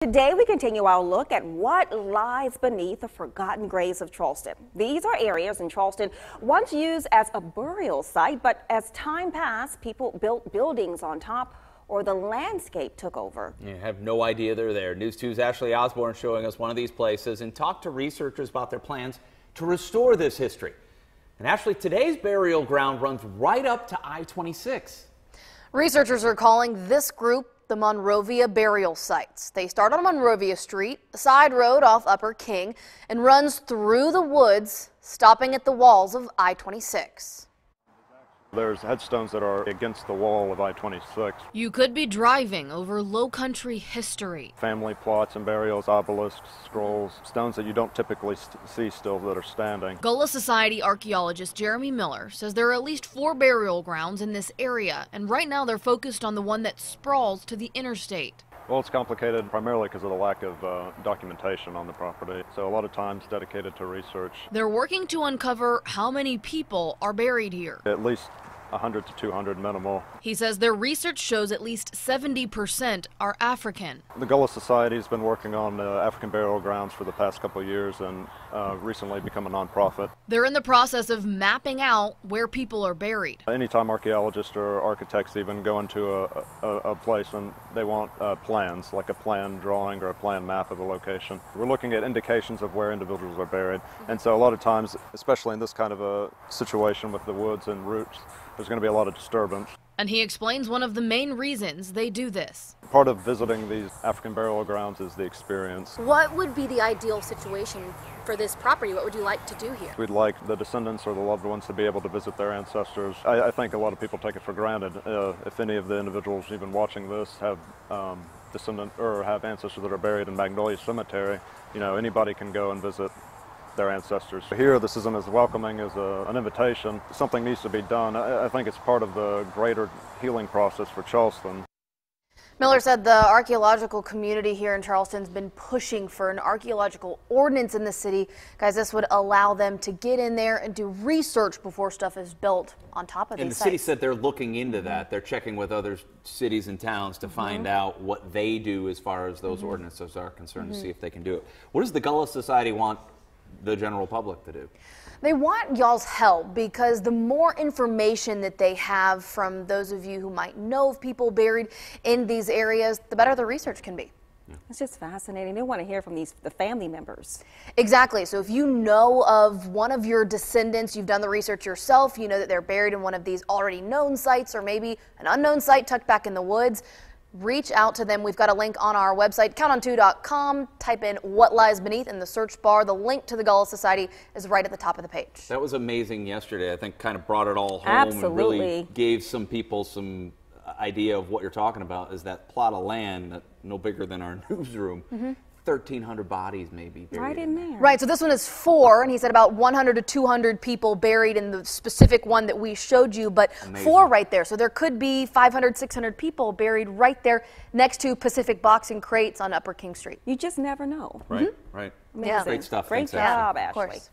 Today we continue our look at what lies beneath the forgotten graves of Charleston. These are areas in Charleston once used as a burial site, but as time passed, people built buildings on top or the landscape took over. You have no idea they're there. News 2's Ashley Osborne showing us one of these places and talked to researchers about their plans to restore this history. And Ashley, today's burial ground runs right up to I-26. Researchers are calling this group the Monrovia burial sites. They start on Monrovia Street, a side road off Upper King, and runs through the woods, stopping at the walls of I-26. There's headstones that are against the wall of I-26. You could be driving over low country history. Family plots and burials, obelisks, scrolls, stones that you don't typically see still that are standing. Gullah Society archaeologist Jeremy Miller says there are at least 4 burial grounds in this area, and right now they're focused on the one that sprawls to the interstate. Well, it's complicated primarily because of the lack of documentation on the property, so a lot of time's dedicated to research. They're working to uncover how many people are buried here. At least 100 to 200 minimal. He says their research shows at least 70% are African. The Gullah Society has been working on African burial grounds for the past couple of years and recently become a nonprofit. They're in the process of mapping out where people are buried. Anytime archaeologists or architects even go into a place and they want plans, like a plan drawing or a plan map of a location, we're looking at indications of where individuals are buried. And so a lot of times, especially in this kind of a situation with the woods and roots, there's going to be a lot of disturbance. And he explains one of the main reasons they do this. Part of visiting these African burial grounds is the experience. What would be the ideal situation for this property? What would you like to do here? We'd like the descendants or the loved ones to be able to visit their ancestors. I think a lot of people take it for granted. If any of the individuals even watching this have descendants or have ancestors that are buried in Magnolia Cemetery, you know, anybody can go and visit their ancestors. Here, this isn't as welcoming as an invitation. Something needs to be done. I think it's part of the greater healing process for Charleston. Miller said the archaeological community here in Charleston's been pushing for an archaeological ordinance in the city. Guys, this would allow them to get in there and do research before stuff is built on top of these sites. And the city said they're looking into that. They're checking with other cities and towns to find out what they do as far as those ordinances are concerned to see if they can do it. What does the Gullah Society want the general public to do? They want y'all's help because the more information that they have from those of you who might know of people buried in these areas, the better the research can be. It's just fascinating. They want to hear from the family members. Exactly. So if you know of one of your descendants, you've done the research yourself, you know that they're buried in one of these already known sites or maybe an unknown site tucked back in the woods, reach out to them. We've got a link on our website, counton2.com. Type in what lies beneath in the search bar. The link to the Gullah Society is right at the top of the page. That was amazing yesterday. I think kind of brought it all home. Absolutely. And really gave some people some idea of what you're talking about. Is that plot of land that no bigger than our newsroom. 1,300 bodies maybe buried Right in there. Right, so this one is 4, and he said about 100 to 200 people buried in the specific one that we showed you, but Amazing. 4 right there. So there could be 500, 600 people buried right there next to Pacific Boxing Crates on Upper King Street. You just never know. Right, right. Amazing. Great stuff. Great Thanks, Ashley. job, Of Ashley. course.